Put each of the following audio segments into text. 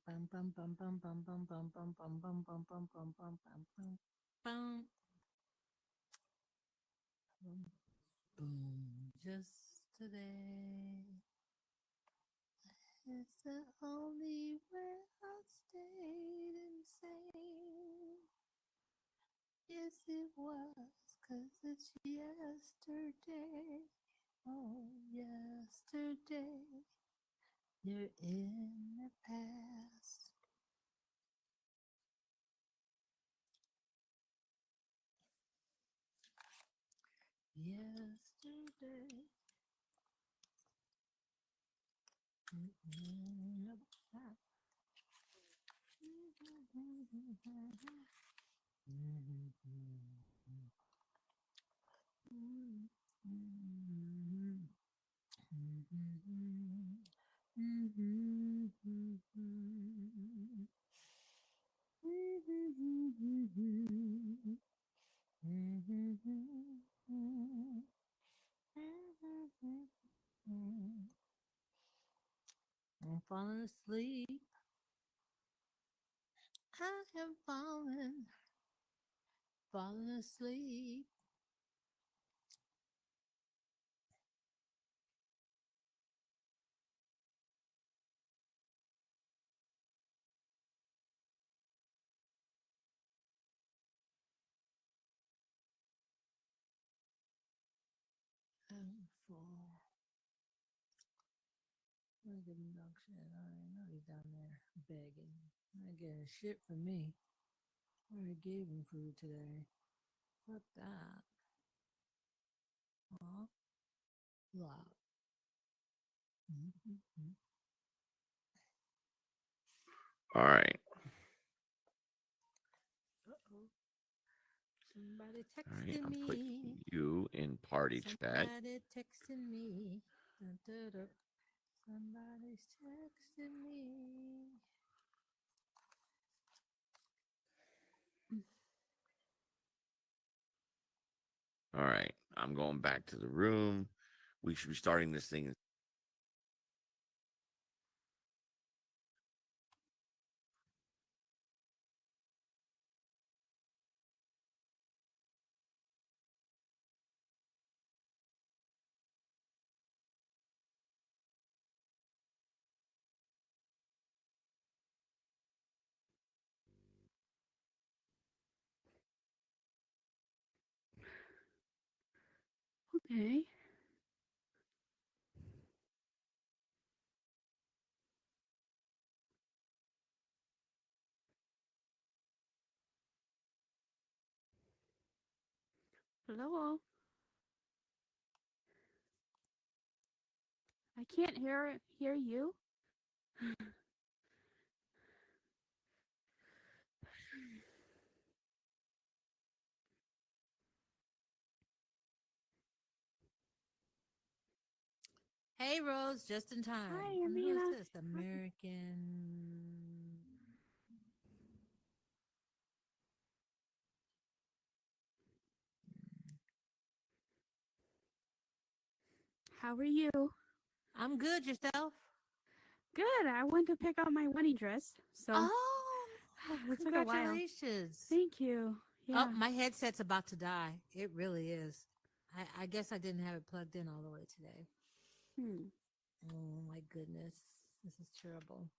Bum bum bum bum bum bum bum bum bum bum bum bum bum bum bum bum bum boom. Just today, it's the only way I stayed insane. Yes, it was, 'cause it's yesterday. Oh, yesterday, you're in the past. Yesterday. I'm falling asleep. I am falling asleep. I'm full. Look at him dog shit. I already know he's down there begging. Not getting shit from me. I already gave him food today. Fuck that. Aw, loud. Mm-hmm. All right. Uh-oh. Somebody All right. texting I'm putting me. you in party chat. Somebody texting me. Dun, dun, dun. Somebody's texting me. All right. I'm going back to the room. We should be starting this thing. Okay. Hello. I can't hear you. Hey, Rose, just in time. Hi, And who is Amina. this? Hi. American. How are you? I'm good. Yourself? Good. I went to pick out my wedding dress, so Oh, it took a while. congratulations. Thank you. Oh, Yeah. my headset's about to die. It really is. I guess I didn't have it plugged in all the way today. Hmm. Oh, my goodness. This is terrible.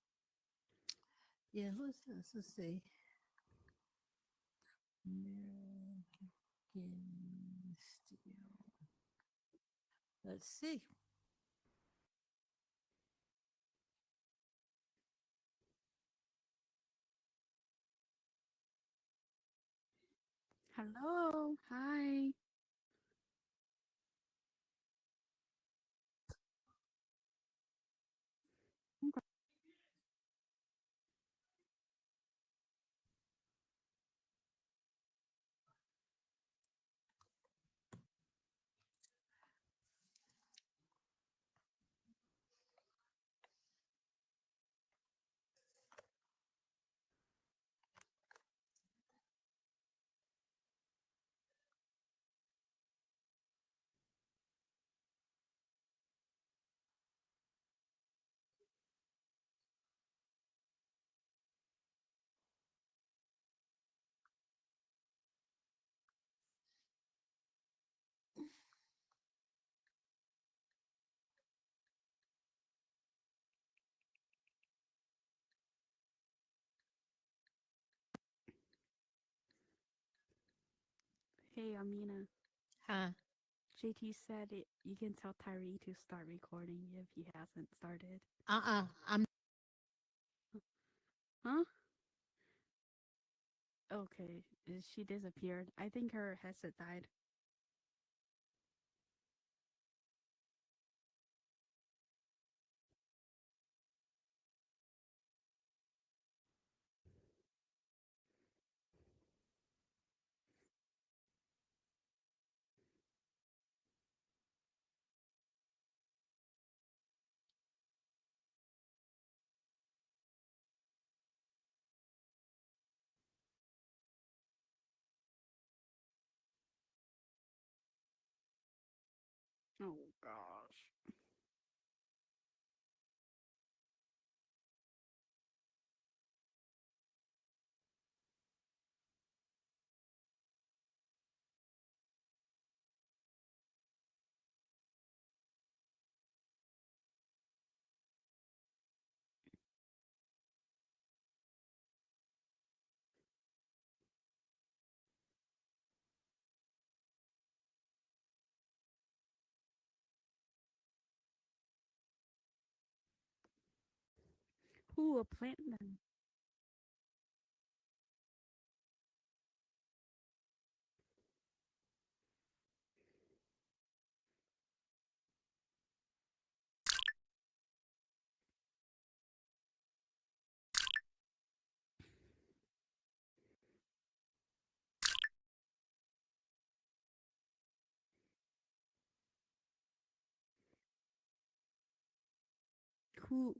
Yeah, who's this? Let's see. American Steel. Let's see. Hello. Hi. Okay. Hey, Amina. Huh? JT said you can tell Tyree to start recording if he hasn't started. I'm Huh? Okay. She disappeared. I think her headset died. Oh, gosh. Who will plant them? Who?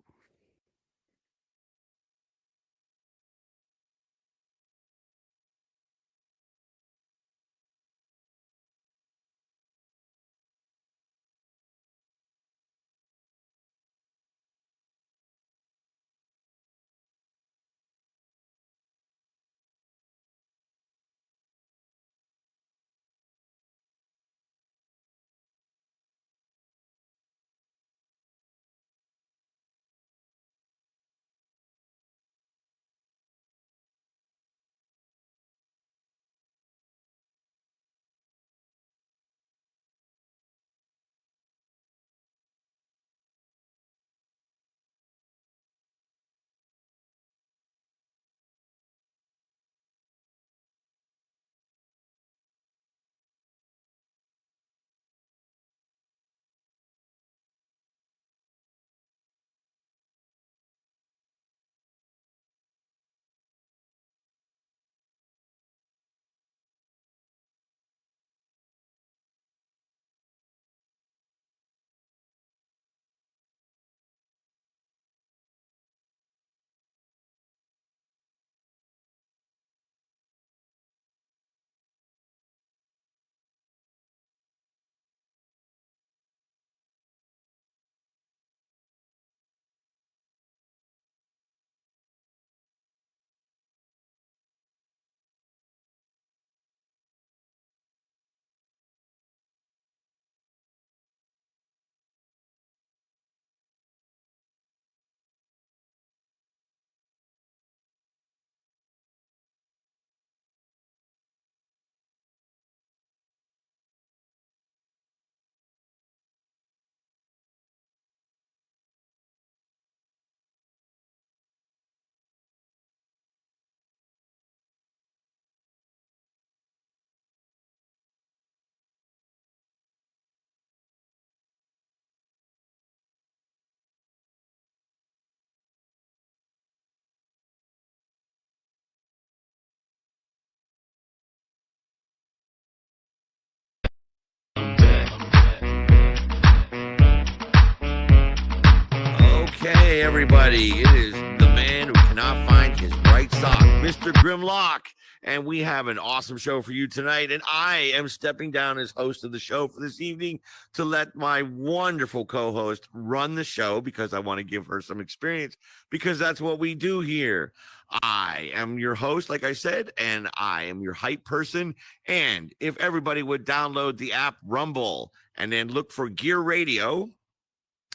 Okay, everybody, it is the man who cannot find his right sock, Mr. Grimlock, and we have an awesome show for you tonight. And I am stepping down as host of the show for this evening to let my wonderful co-host run the show because I want to give her some experience because that's what we do here. I am your host, like I said, and I am your hype person. And if everybody would download the app Rumble and then look for Gear Radio,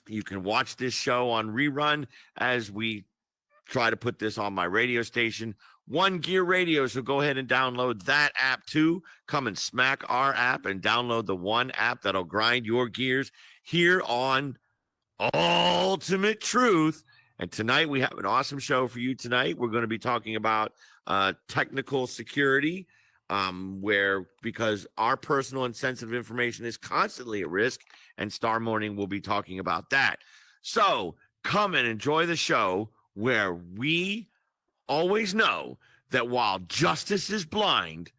you can watch this show on rerun as we try to put this on my radio station, One Gear Radio. So go ahead and download that app too. Come and smack our app and download the one app that'll grind your gears here on Ultimate Truth. And tonight we have an awesome show for you tonight. We're going to be talking about technical security, where because our personal and sensitive information is constantly at risk, and Star Morning will be talking about that. So come and enjoy the show where we always know that while justice is blind,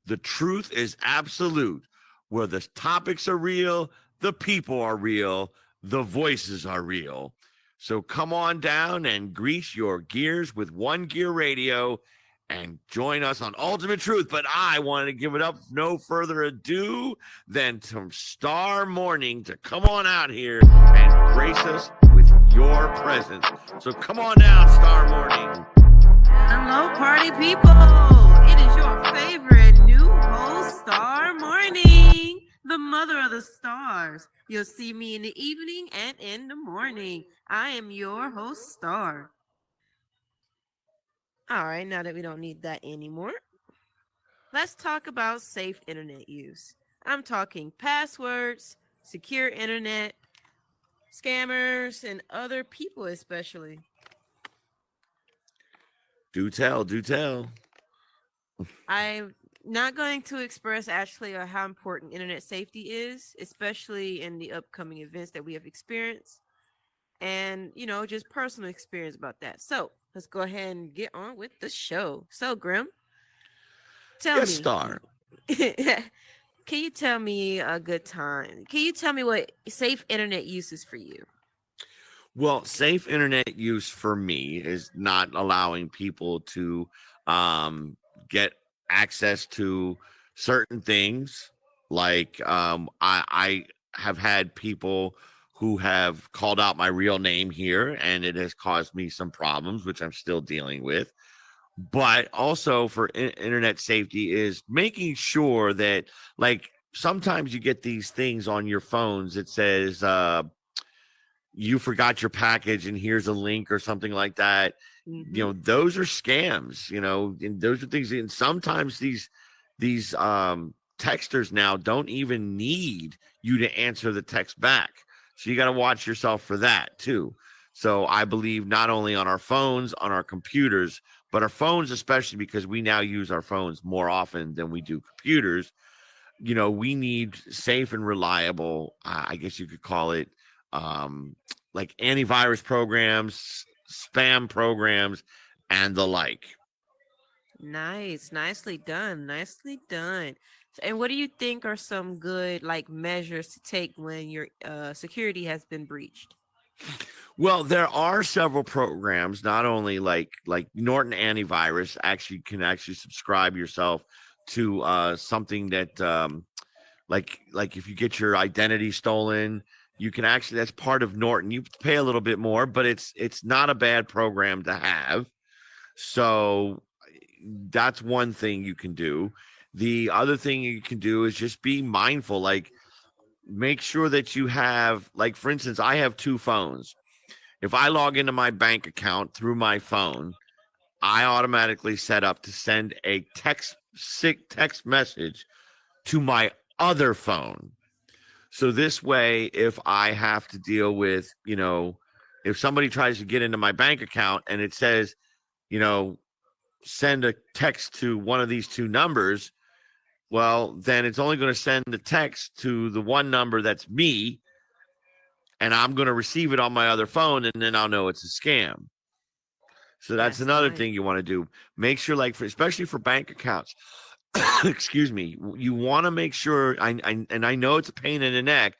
the truth is absolute, where the topics are real, the people are real, the voices are real. So come on down and grease your gears with One Gear Radio and join us on Ultimate Truth. But I wanted to give it up, no further ado than to Star Morning to come on out here and grace us with your presence. So come on down, Star Morning. Hello, party people. It is your favorite new host, Star Morning, the mother of the stars. You'll see me in the evening and in the morning. I am your host, Star. All right, now that we don't need that anymore, let's talk about safe internet use. I'm talking passwords, secure internet, scammers, and other people especially. Do tell, do tell. I'm not going to express actually how important internet safety is, especially in the upcoming events that we have experienced, and just personal experience about that. So let's go ahead and get on with the show. So Grim, tell Yes, me, Star. can you tell me a good time? Can you tell me what safe internet use is for you? Well, safe internet use for me is not allowing people to get access to certain things. Like I have had people who have called out my real name here, and it has caused me some problems, which I'm still dealing with. But also for internet safety is making sure that, like, sometimes you get these things on your phones. It says, you forgot your package and here's a link or something like that. Those are scams, and those are things. And sometimes these texters now don't even need you to answer the text back. So you got to watch yourself for that too. So I believe not only on our phones, on our computers, but our phones, especially because we now use our phones more often than we do computers. We need safe and reliable, I guess you could call it, like antivirus programs, spam programs, and the like. Nice, nicely done, nicely done. And what do you think are some good measures to take when your security has been breached? Well, there are several programs, not only like Norton Antivirus can actually subscribe yourself to something that like if you get your identity stolen, you can actually, that's part of Norton. You pay a little bit more, but it's not a bad program to have. So that's one thing you can do. The other thing you can do is just be mindful, like make sure that you have, like, for instance, I have two phones. If I log into my bank account through my phone, I automatically set up to send a text message to my other phone. So this way, if I have to deal with, if somebody tries to get into my bank account and it says, send a text to one of these two numbers, well, then it's only going to send the text to the one number that's me, and I'm going to receive it on my other phone, and then I'll know it's a scam. So that's another nice. thing you want to do. Make sure, especially for bank accounts, excuse me, you want to make sure, and I know it's a pain in the neck,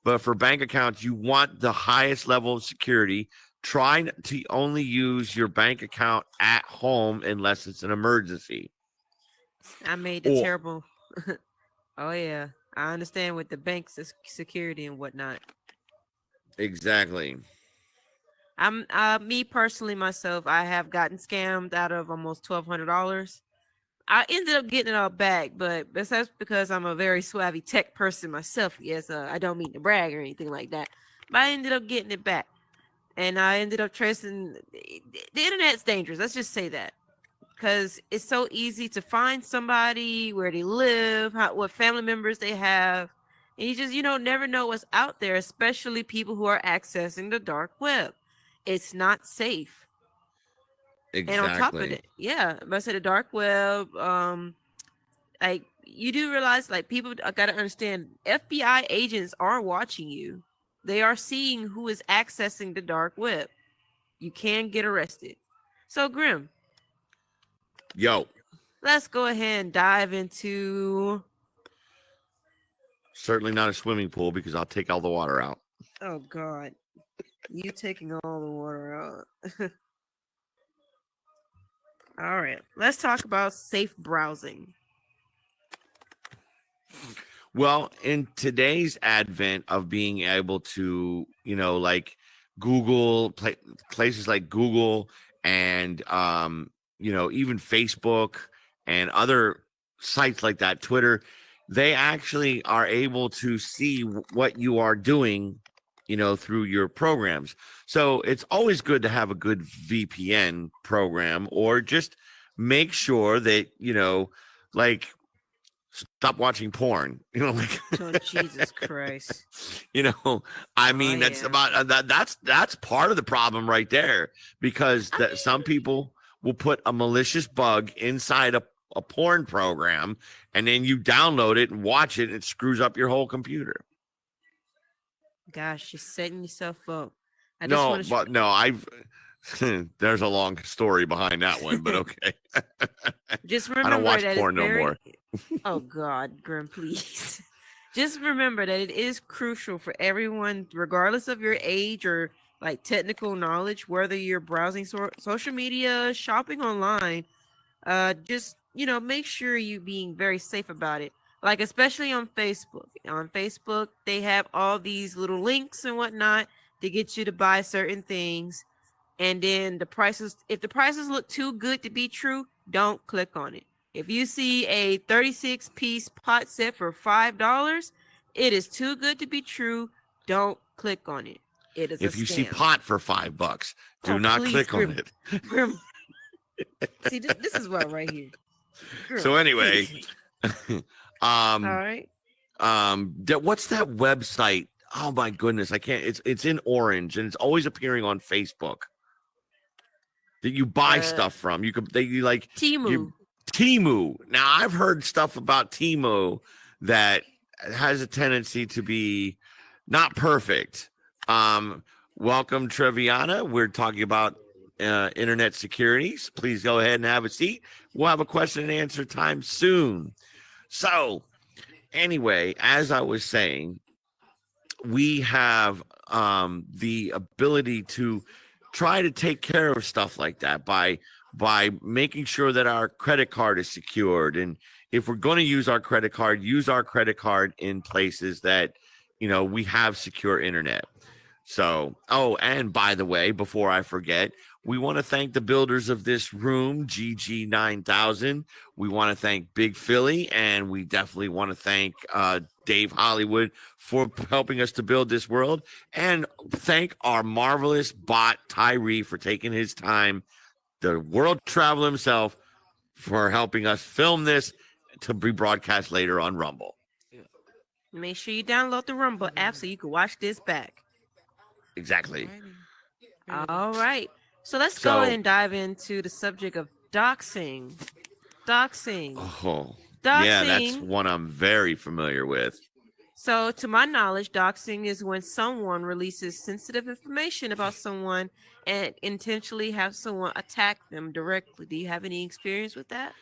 but for bank accounts, you want the highest level of security. Try to only use your bank account at home unless it's an emergency. I made the terrible. Oh yeah, I understand with the bank security and whatnot. Exactly. I'm me personally myself, I have gotten scammed out of almost $1,200. I ended up getting it all back, but that's because I'm a very savvy tech person myself. Yes, I don't mean to brag or anything like that, but I ended up getting it back, and I ended up tracing. The internet's dangerous. Let's just say that, because it's so easy to find somebody, where they live, what family members they have. And you just, never know what's out there, especially people who are accessing the dark web. It's not safe. And on top of Exactly. it, yeah, but I said the dark web, like you do realize, like, people got to understand, FBI agents are watching you. They are seeing who is accessing the dark web. You can get arrested. So Grim, Yo, let's go ahead and dive into. certainly not a swimming pool because I'll take all the water out. Oh God, you taking all the water out. All right, let's talk about safe browsing. Well, in today's advent of being able to, like Google, places like Google and, even Facebook and other sites like that, Twitter, they actually are able to see what you are doing, through your programs. So it's always good to have a good VPN program, or just make sure that, like, stop watching porn, like, Oh, Jesus Christ. I mean, that's yeah. about that's part of the problem right there, because some people will put a malicious bug inside a porn program, and then you download it and watch it, and it screws up your whole computer. Gosh, you're setting yourself up. I've there's a long story behind that one, but okay. Just remember, I don't watch that porn no more. Oh God, Grim, please. Just remember that it is crucial for everyone, regardless of your age or like technical knowledge, whether you're browsing social media, shopping online, just, make sure you being very safe about it. Like, especially on Facebook. On Facebook, they have all these little links and whatnot to get you to buy certain things. And then if the prices look too good to be true, don't click on it. If you see a 36-piece pot set for $5, it is too good to be true. Don't click on it. It is if a you scam. see pot for $5, do not please, click on it. Grim. See, this is what right here. Grim, So anyway, all right. what's that website? Oh my goodness, I can't. It's in orange, and it's always appearing on Facebook that you buy stuff from. You like Temu. Temu. Now, I've heard stuff about Temu that has a tendency to be not perfect. Welcome, Treviana. We're talking about internet securities. Please go ahead and have a seat. We'll have a question and answer time soon. So anyway, as I was saying, we have the ability to try to take care of stuff like that by making sure that our credit card is secured. And if we're going to use our credit card in places that, we have secure internet. So, and by the way, before I forget, we want to thank the builders of this room, GG9000. We want to thank Big Philly, and we definitely want to thank Dave Hollywood for helping us to build this world, and thank our marvelous bot Tyree for taking his time, the world traveler himself, for helping us film this to be broadcast later on Rumble. Make sure you download the Rumble app so you can watch this back. Exactly. All right. So let's go ahead and dive into the subject of doxing. Doxing. Oh, doxing. Yeah, that's one I'm very familiar with. So, to my knowledge, doxing is when someone releases sensitive information about someone and intentionally have someone attack them directly. Do you have any experience with that?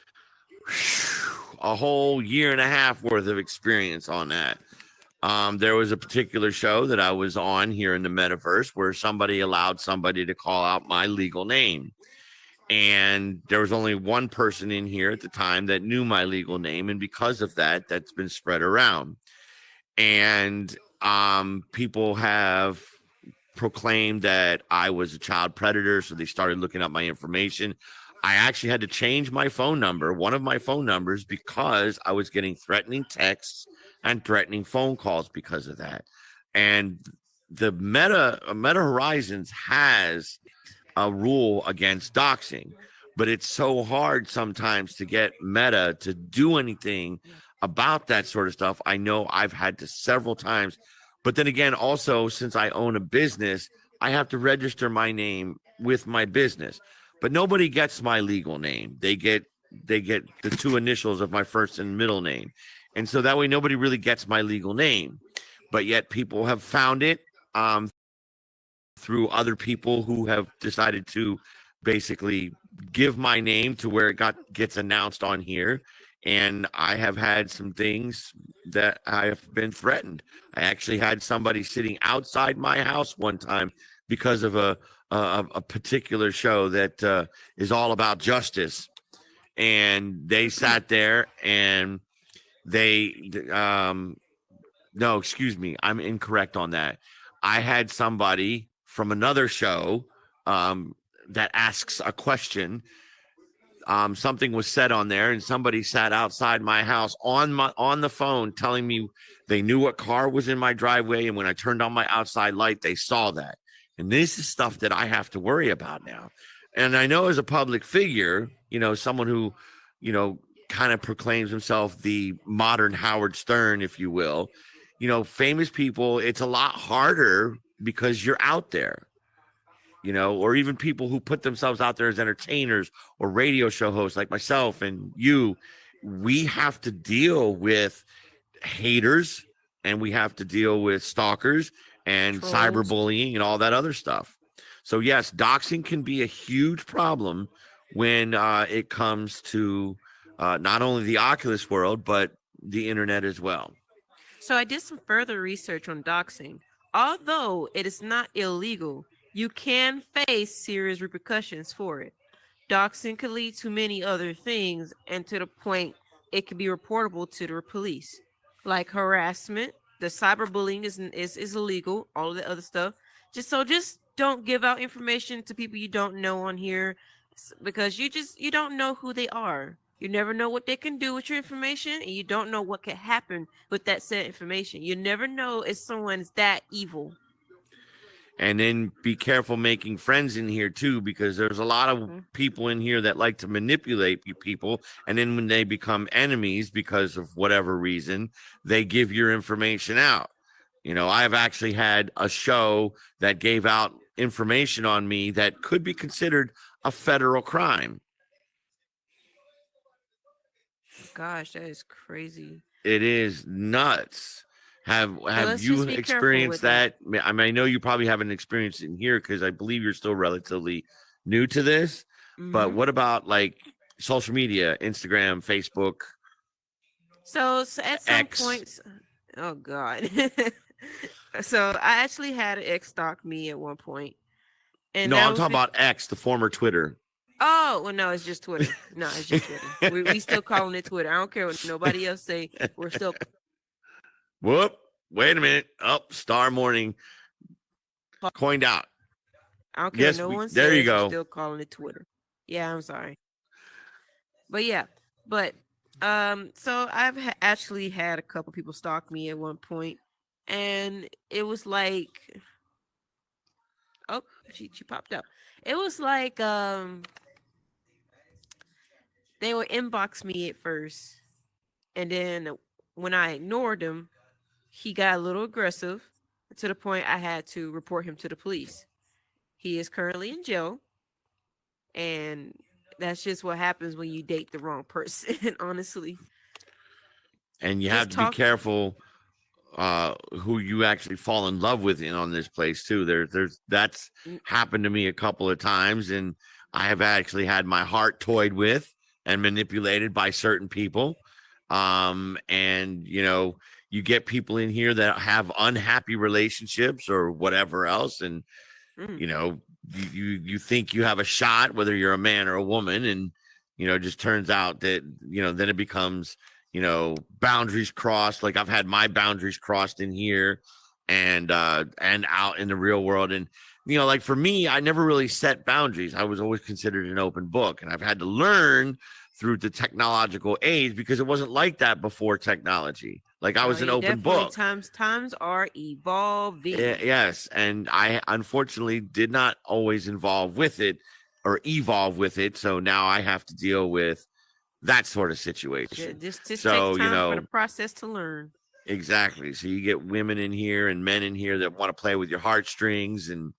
A whole year and a half worth of experience on that. There was a particular show that I was on here in the metaverse where somebody allowed somebody to call out my legal name. And there was only one person in here at the time that knew my legal name. And because of that, that's been spread around. And people have proclaimed that I was a child predator. So they started looking up my information. I actually had to change my phone number, one of my phone numbers, because I was getting threatening texts and threatening phone calls because of that. And the Meta Horizons has a rule against doxing, but it's so hard sometimes to get Meta to do anything about that sort of stuff. I know I've had to several times, but then again, also since I own a business, I have to register my name with my business, but nobody gets my legal name. They get the two initials of my first and middle name. And so that way nobody really gets my legal name, but yet people have found it through other people who have decided to basically give my name to where it gets announced on here. And I have had some things that I have been threatened. I actually had somebody sitting outside my house one time because of a particular show that is all about justice. And they sat there and they no, excuse me, I'm incorrect on that. I had somebody from another show that asks a question. Something was said on there, and somebody sat outside my house on the phone telling me they knew what car was in my driveway, and when I turned on my outside light, they saw that. And this is stuff that I have to worry about now. And I know as a public figure, someone who, kind of proclaims himself the modern Howard Stern, if you will, famous people, it's a lot harder because you're out there. Or even people who put themselves out there as entertainers or radio show hosts like myself and you, we have to deal with haters and we have to deal with stalkers and Trolls. cyberbullying and all that other stuff. So yes, doxing can be a huge problem when it comes to not only the Oculus world, but the internet as well. So I did some further research on doxing. Although it is not illegal, you can face serious repercussions for it. Doxing could lead to many other things, and to the point it can be reportable to the police, like harassment. The cyberbullying is illegal. All of the other stuff. Just don't give out information to people you don't know on here, because you don't know who they are. You never know what they can do with your information, and you don't know what can happen with that said information. You never know if someone's that evil. And then be careful making friends in here too, because there's a lot of people in here that like to manipulate people. And then when they become enemies because of whatever reason, they give your information out. I've actually had a show that gave out information on me that could be considered a federal crime. Gosh, that is crazy. It is nuts. Have let's you just be careful experienced with that? that. I mean, I know you probably haven't experienced it in here because I believe you're still relatively new to this. But Mhm. what about like social media, Instagram, Facebook? So at some X. points, oh God. So I actually had an ex stalk me at one point, and No, that I'm was talking be- about X, the former Twitter. Oh, well, no, it's just Twitter. No, it's just Twitter. We still calling it Twitter. I don't care what nobody else say. We're still. Whoop! Wait a minute. Star Morning coined out. I don't care Yes, what no one says. there you we're go. Still calling it Twitter. Yeah, I'm sorry. But yeah, so I've actually had a couple people stalk me at one point, and it was like, oh, she popped up. It was like they would inbox me at first, and then when I ignored him, he got a little aggressive to the point I had to report him to the police. He is currently in jail, and that's just what happens when you date the wrong person, honestly. And you Just have to talk- be careful who you actually fall in love with on this place too. That's happened to me a couple of times, and I have actually had my heart toyed with and manipulated by certain people. And you get people in here that have unhappy relationships or whatever else, and you think you have a shot, whether you're a man or a woman, and just turns out that then it becomes boundaries crossed. Like I've had my boundaries crossed in here and out in the real world. And like for me, I never really set boundaries. I was always considered an open book, and I've had to learn through the technological age, because it wasn't like that before technology. Like I was an open book. Times are evolving. Yes, and I unfortunately did not always involve with it, or evolve with it. So now I have to deal with that sort of situation. Just takes So, time you for the know, process to learn. exactly. So you get women in here and men in here that want to play with your heartstrings, and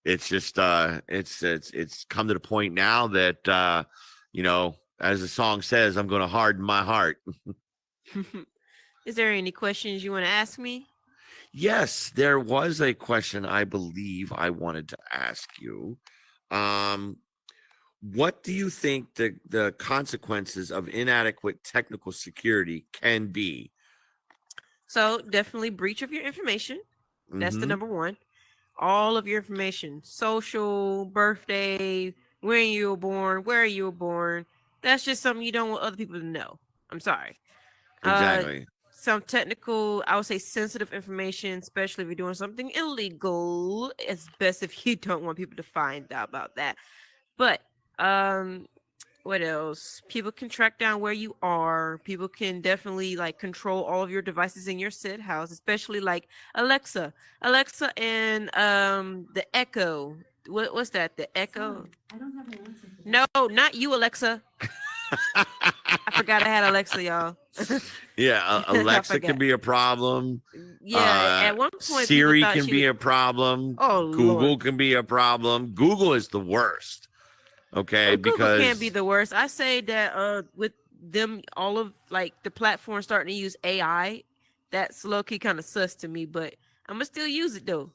it's just it's come to the point now that you know, as the song says, I'm going to harden my heart. Is there any questions you want to ask me? Yes, there was a question I believe I wanted to ask you. Um, what do you think the consequences of inadequate technical security can be? So definitely breach of your information. That's the Mhm. number one. All of your information, social, birthday, when you were born, where you were born. That's just something you don't want other people to know. I'm sorry. Exactly. Some technical, I would say sensitive information, especially if you're doing something illegal. It's best if you don't want people to find out about that. But what else? People can track down where you are. People can definitely like control all of your devices in your said house, especially like Alexa. Alexa and the Echo. What's that? The Echo? I don't have an answer for that. No, not you, Alexa. I forgot I had Alexa, y'all. Yeah, I Alexa can forgot. be a problem. Yeah, at one point people Siri thought can she be was. a problem. Oh Lord. Google can be a problem. Google is the worst. Okay, Google can't be because the worst. I say that with them all of like the platform starting to use AI, that's low key kind of sus to me, but I'm gonna still use it though.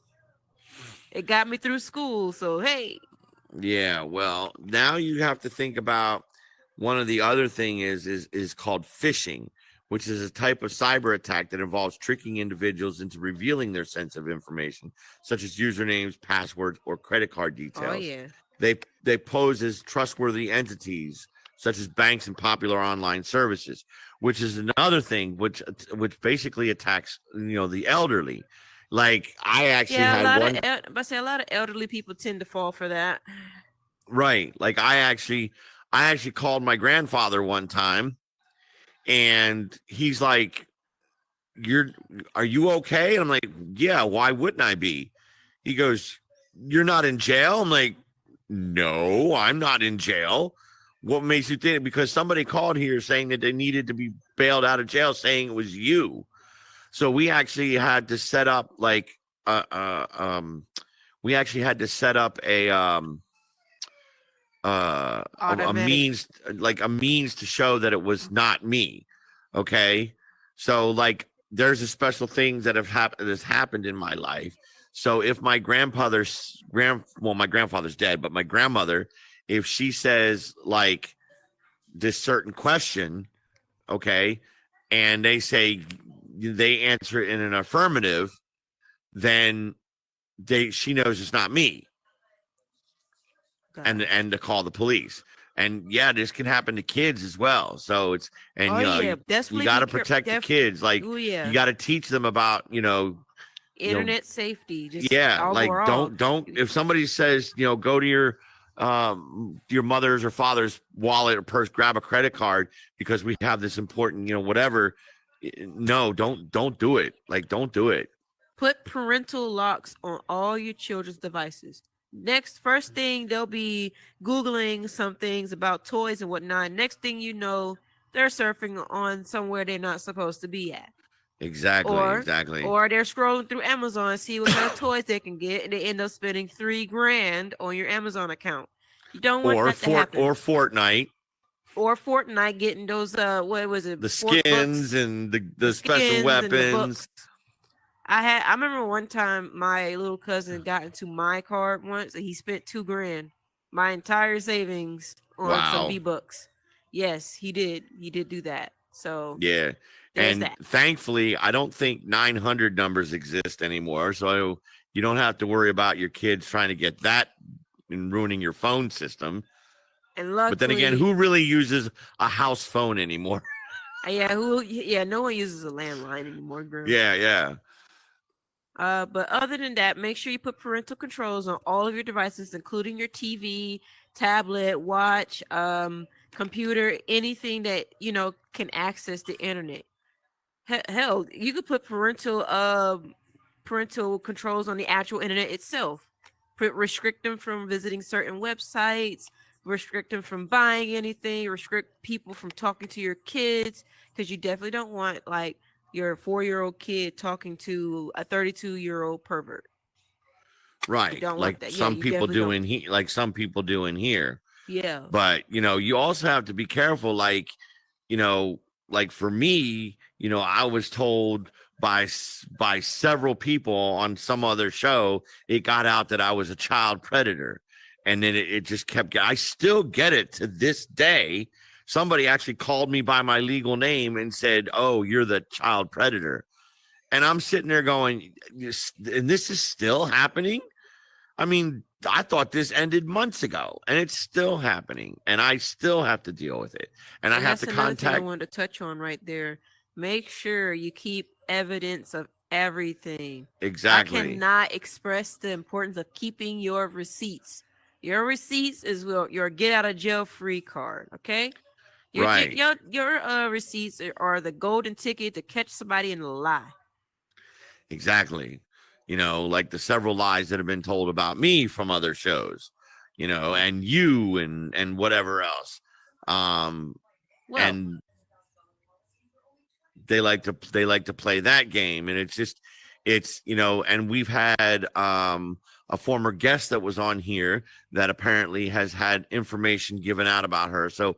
It got me through school, so hey. yeah, well, now you have to think about one of the other thing is called phishing, which is a type of cyber attack that involves tricking individuals into revealing their sensitive information, such as usernames, passwords, or credit card Oh details. yeah. They pose as trustworthy entities, such as banks and popular online services, which is another thing which basically attacks, you know, the elderly. Like I actually Yeah, a had lot one. of but I say a lot of elderly people tend to fall for that. Right. Like I actually called my grandfather one time, and he's like, are you okay? And I'm like, yeah, why wouldn't I be? He goes, you're not in jail? I'm like, no, I'm not in jail. What makes you think? Because somebody called here saying that they needed to be bailed out of jail, saying it was you. So we actually had to set up like we actually had to set up a Automatic. means, like a means to show that it was not me. Okay, so like there's a special things that have happened that's happened in my life. So if my my grandfather's dead, but my grandmother, if she says like this certain question, okay, and they answer it in an affirmative, then she knows it's not me, and to call the police. And yeah, this can happen to kids as well. So it's, and Oh you know, yeah, you definitely got to be careful. protect the kids. Like Oh yeah. you got to teach them about, Internet safety, just yeah, like overall. don't if somebody says, go to your mother's or father's wallet or purse, grab a credit card because we have this important, whatever. No, don't do it. Like don't do it. Put parental locks on all your children's devices. First thing, they'll be Googling some things about toys and whatnot. Next thing you know, they're surfing on somewhere they're not supposed to be at. Exactly. Or they're scrolling through Amazon, see what kind of toys they can get, and they end up spending $3,000 on your Amazon account. You don't want that to happen. Or Fortnite. Or Fortnite, getting those what was it? The skins and the special weapons. I remember one time my little cousin got into my card once and he spent $2,000, my entire savings on some V-Bucks. Yes, he did. He did do that. So yeah. And that. Thankfully, I don't think 900 numbers exist anymore. So you don't have to worry about your kids trying to get that and ruining your phone system. And luckily, but then again, who really uses a house phone anymore? No one uses a landline anymore, girl. Yeah. But other than that, make sure you put parental controls on all of your devices, including your TV, tablet, watch, computer, anything that can access the internet. Hell, you could put parental controls on the actual internet itself. restrict them from visiting certain websites, restrict them from buying anything, restrict people from talking to your kids, because you definitely don't want like your 4-year-old kid talking to a 32-year-old pervert. Right. don't want Like that. Yeah, some you people definitely do don't. in here, like some people do in here. Yeah. But, you also have to be careful. Like, like for me, I was told by several people on some other show, it got out that I was a child predator. And then it just kept, I still get it to this day. Somebody actually called me by my legal name and said, "Oh, you're the child predator." And I'm sitting there going, and this is still happening? I mean, I thought this ended months ago, and it's still happening, and I still have to deal with it. And I have that's to another thing I contact. wanted to touch on right there. Make sure you keep evidence of everything. Exactly. I cannot express the importance of keeping your receipts. Your receipts is your get out of jail free card. Okay. Right. Your receipts are the golden ticket to catch somebody in a lie. Exactly. Like the several lies that have been told about me from other shows, and you and whatever else. And they like to play that game, and it's and we've had a former guest that was on here that apparently has had information given out about her. So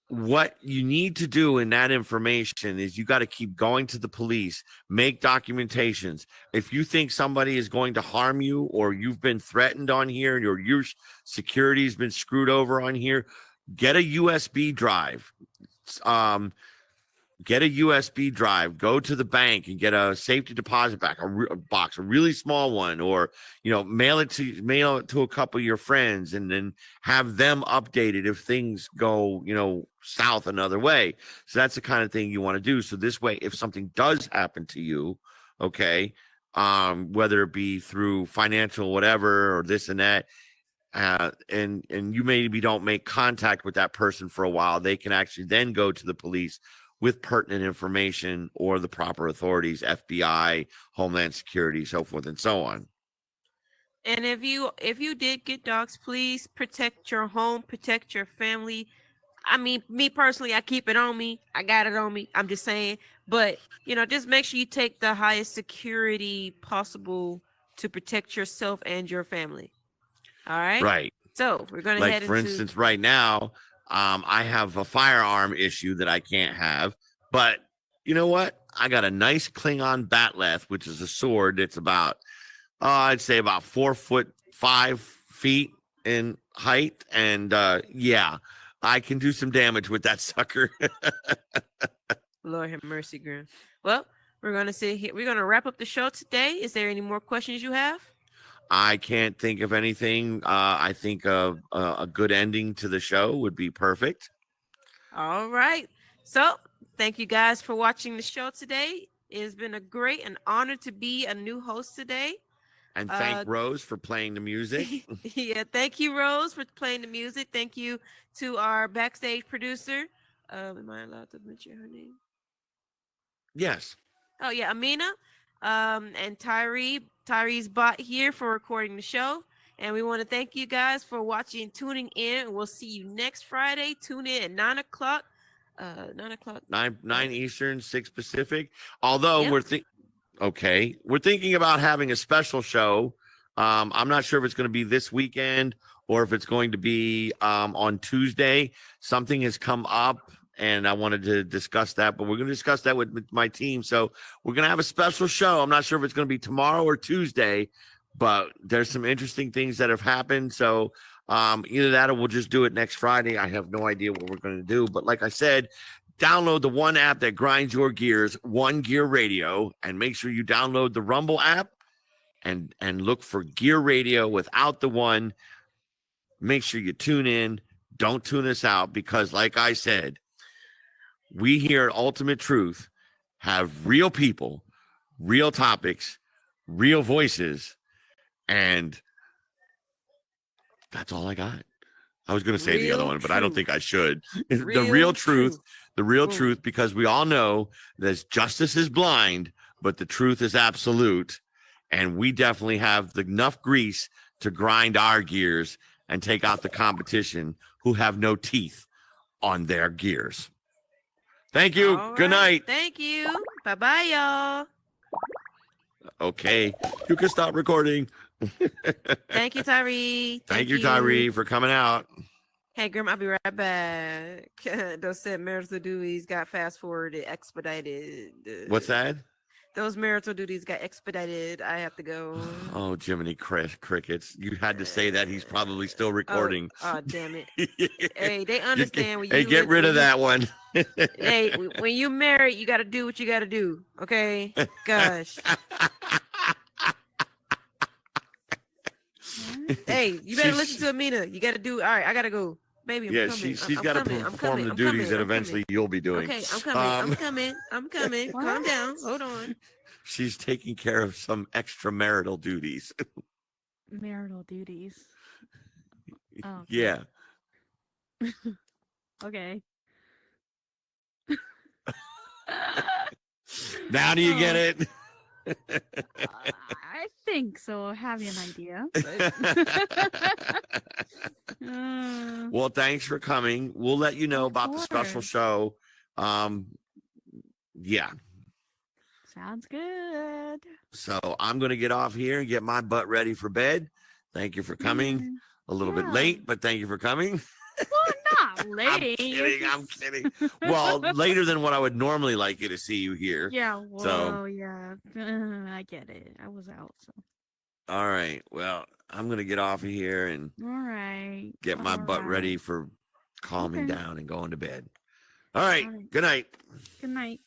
what you need to do in that information is you got to keep going to the police, make documentations. If you think somebody is going to harm you, or you've been threatened on here, or your security has been screwed over on here, get a USB drive. Get a USB drive, go to the bank and get a safety deposit box, a really small one, or, mail it to a couple of your friends, and then have them updated if things go, south another way. So that's the kind of thing you want to do. So this way, if something does happen to you, okay, whether it be through financial, whatever, or this and that, and you maybe don't make contact with that person for a while, they can actually then go to the police with pertinent information, or the proper authorities, FBI, Homeland Security, so forth and so on. And if you did get dogs, please protect your home, protect your family. I mean, me personally, I keep it on me. I got it on me. I'm just saying. But, just make sure you take the highest security possible to protect yourself and your family. All right? Right. So we're going to head into... for instance, right now, I have a firearm issue that I can't have, but you know what? I got a nice Klingon Batleth, which is a sword that's about, I'd say about 4'5" in height. And yeah, I can do some damage with that sucker. Lord have mercy, Grim. Well, we're going to sit here. We're going to wrap up the show today. Is there any more questions you have? I can't think of anything. I think a good ending to the show would be perfect. All right. So thank you guys for watching the show today. It has been a great and honor to be a new host today. And thank Rose for playing the music. Yeah, thank you, Rose, for playing the music. Thank you to our backstage producer. Am I allowed to mention her name? Yes. Oh, yeah, Amina. And Tyree's bot here for recording the show. And we want to thank you guys for watching and tuning in. We'll see you next Friday. Tune in at 9 o'clock. 9 o'clock. 9 Eastern, 6 Pacific. Although Yep. we're thinking about having a special show. I'm not sure if it's going to be this weekend or if it's going to be on Tuesday. Something has come up, and I wanted to discuss that, but we're going to discuss that with my team. So we're going to have a special show. I'm not sure if it's going to be tomorrow or Tuesday, but there's some interesting things that have happened. So either that or we'll just do it next Friday. I have no idea what we're going to do. But like I said, download the one app that grinds your gears, One Gear Radio, and make sure you download the Rumble app and look for Gear Radio without the one. Make sure you tune in. Don't tune us out, because like I said, we here at Ultimate Truth have real people, real topics, real voices, and that's all I got. I was going to say the other one, but I don't think I should. The real truth, because we all know that justice is blind, but the truth is absolute. And we definitely have enough grease to grind our gears and take out the competition who have no teeth on their gears. Thank you. All Good right. night. Thank you. Bye-bye, y'all. Okay. You can stop recording. Thank you, Tyree. Thank you, Tyree, for coming out. Hey, Grim, I'll be right back. Those said marital duties got fast forwarded, expedited. What's that? Those marital duties got expedited. I have to go. Oh, Jiminy Crickets. You had to say that. He's probably still recording. Oh, damn it. Hey, they understand when you Hey, get rid of that one. Hey, when you married, you got to do what you got to do. Okay? Gosh. Hey, you better listen to Amina. You got to do. All right, I got to go. Baby, I'm Yeah, coming. she's got to perform the duties that eventually you'll be doing. Okay, I'm coming. I'm coming. Calm down. Hold on. She's taking care of some extramarital duties. Marital duties. Oh, Yeah. okay. Now do you get it? I think so. I have an idea. But, Well, thanks for coming. We'll let you know Of about the special course. show. Yeah. sounds good. So I'm going to get off here and get my butt ready for bed. Thank you for coming. Mm, A little bit Yeah. late, but thank you for coming. Well, not late. I'm kidding. Well, later than what I would normally like you to see you here. Yeah, So- well, yeah. I get it. I was out, so. All right. Well, I'm going to get off of here and All right. get my butt all ready right. for calming Okay. down and going to bed. All right. All right. Good night. Good night.